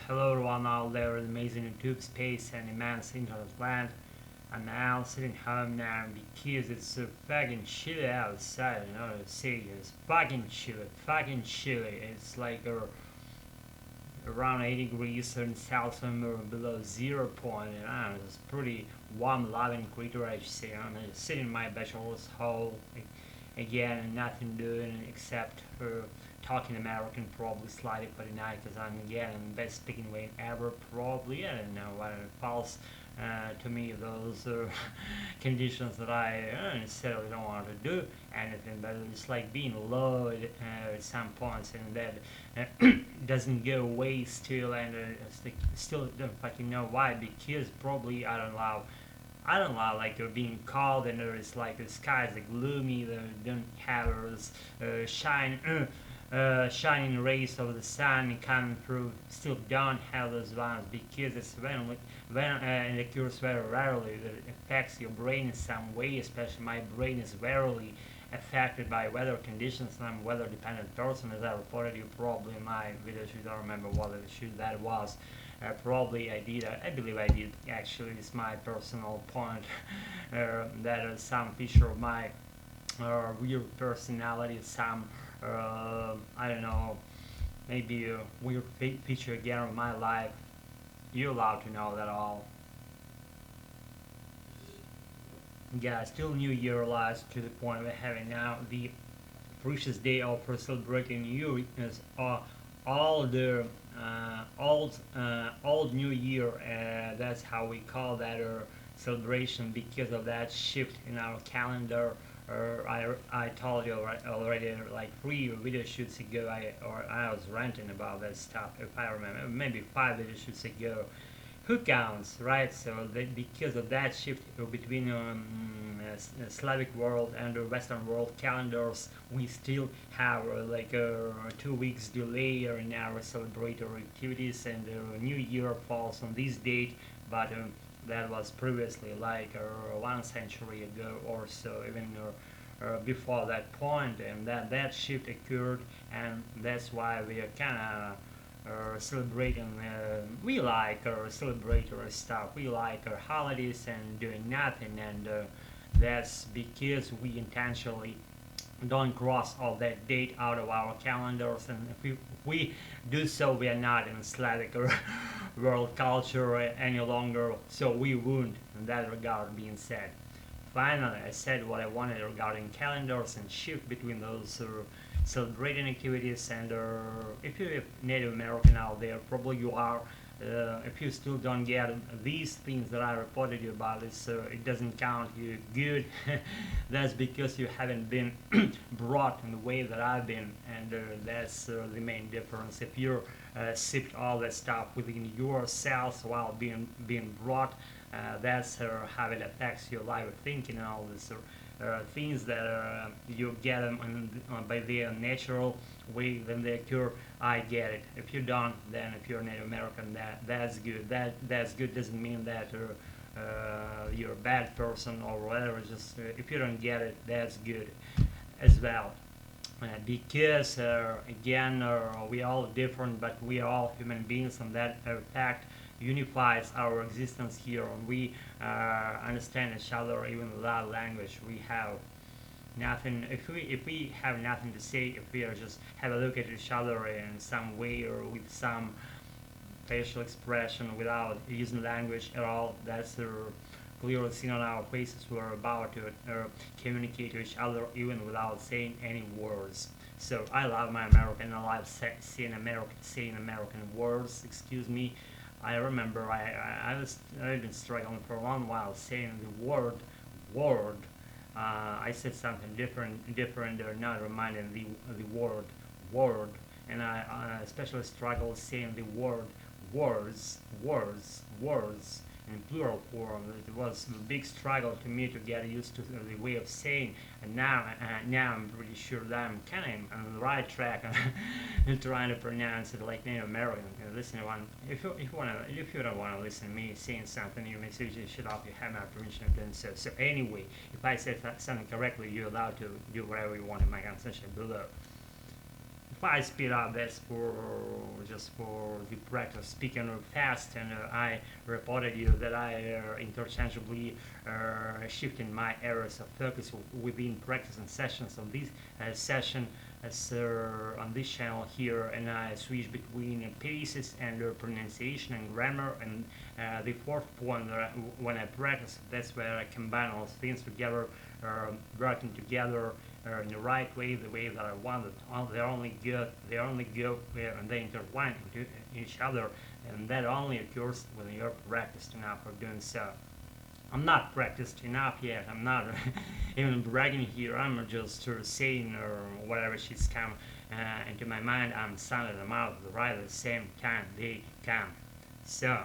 Hello everyone out there in amazing YouTube space and immense internet land. I'm now sitting home now because it's so fucking chilly outside. You know, it's fucking chilly. It's like around 80 degrees in Celsius or below 0 point. And I don't know, it's pretty warm, loving creature I should say. I'm sitting in my bachelor's hall again, nothing doing except talking American, probably slightly for the night because I'm again in the best speaking way ever, probably. I don't know what it falls to me, those conditions that I necessarily don't want to do anything, but it's like being low at some points, and that doesn't go away still, and still don't fucking know why, because probably I don't know, like being cold and it's like the skies are gloomy, they don't have shining rays of the sun coming through, still don't have those ones because it's when it occurs very rarely that it affects your brain in some way, especially my brain is rarely affected by weather conditions, and I'm a weather dependent person, as I reported you probably in my video shoot. I don't remember what the shoot that was. Probably I did, I believe I did actually. It's my personal point that some feature of my weird personality, some I don't know, maybe a weird feature again of my life. You're allowed to know that all. Yeah, still New Year lies to the point we're having now the precious day of celebrating New Year is all the old New Year. That's how we call that celebration because of that shift in our calendar. I told you already like 3 video shoots ago. I was ranting about that stuff, if I remember, maybe 5 video shoots ago. Who counts, right? So because of that shift between Slavic world and the Western world calendars, we still have like a 2 weeks delay in our celebratory activities, and New Year falls on this date, but that was previously like 1 century ago or so, even before that point, and that shift occurred, and that's why we are kind of celebrating. We like celebratory stuff. We like our holidays and doing nothing, and that's because we intentionally don't cross all that date out of our calendars, and if we do so, we are not in Slavic world culture any longer, so we won't in that regard. Being said, finally I said what I wanted regarding calendars and shift between those celebrating activities, and if you're Native American out there, probably you are. If you still don't get these things that I reported you about, it doesn't count you good. That's because you haven't been brought in the way that I've been, and that's the main difference. If you're sipped all that stuff within yourselves while being brought, that's how it affects your life of thinking and all this. Things that you get them by their natural way when they occur. I get it. If you don't, then if you're Native American, that's good. That's good doesn't mean that you're a bad person or whatever. Just if you don't get it, that's good as well. Because again, we are all different, but we are all human beings, and that fact unifies our existence here, and we understand each other even without language. We have nothing. If we have nothing to say, if we are just have a look at each other in some way or with some facial expression without using language at all, that's clearly seen on our faces. We're about to communicate to each other even without saying any words. So I love my American. I love saying American words. Excuse me. I remember I've been struggling for a long while saying the word. I said something different or not reminding the word, and I especially struggled saying the word words in plural form. It was a big struggle to me to get used to the way of saying, and now I'm pretty sure that I'm kind of on the right track and trying to pronounce it like Native American. Listen, if you don't want to listen to me saying something, you may say shut up. You have my permission of doing so. So anyway, if I said something correctly, you're allowed to do whatever you want in my conversation below. if I speed up, that's for just for the practice speaking fast, and I reported you that I interchangeably shifting my areas of focus within practice and sessions on this session as on this channel here, and I switch between paces and pronunciation and grammar, and the fourth point when I practice, that's where I combine all things together, working together in the right way, the way that I want it. They only go and they intertwine into each other, and that only occurs when you're practiced enough for doing so. I'm not practiced enough yet. I'm not even bragging here. I'm just saying or whatever she's come into my mind. I'm sounding them out right at the same time they come. So,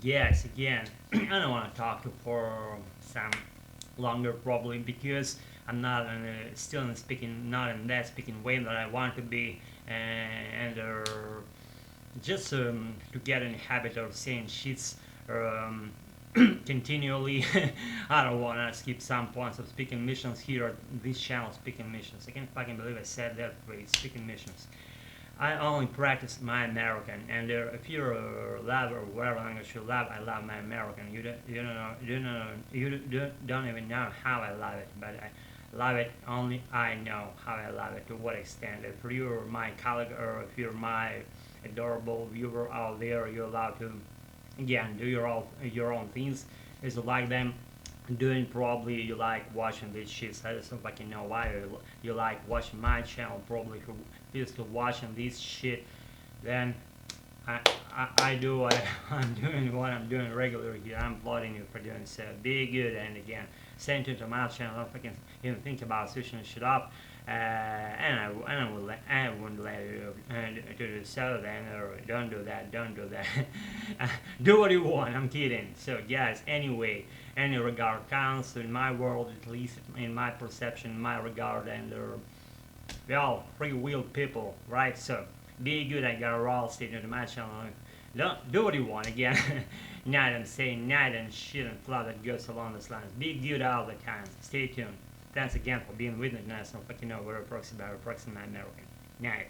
yes, again, I don't want to talk for some longer probably because I'm not still in speaking, not in that speaking way that I want to be, and just to get in the habit of saying shits continually. I don't want to skip some points of speaking missions here at this channel, speaking missions. I can't fucking believe I said that phrase, speaking missions. I only practice my American, and if you love or whatever language you love, I love my American. You don't even know how I love it, but I love it. Only I know how I love it, to what extent. If you're my colleague or if you're my adorable viewer out there, you're allowed to again do your own things. Is like them doing, probably you like watching these shits. I just don't fucking know why you like watching my channel. Probably if you're still watching this shit, then I do what I'm doing, what I'm doing regularly here. I'm applauding you for doing so. Be good, and again, send it to my channel. Don't fucking even think about switching shit up. And I wouldn't let you do so then, or don't do that. Do what you want. I'm kidding. So guys, anyway, any regard counts in my world, at least in my perception, in my regard, and we're all free will people, right? So be good. I got a raw statement to my channel. Don't do what you want again. Not and saying night and shit and fluff that goes along those lines. Be good all the time. Stay tuned. Thanks again for being with me. Nice. I don't fucking know where proxy by proxy my American. Night.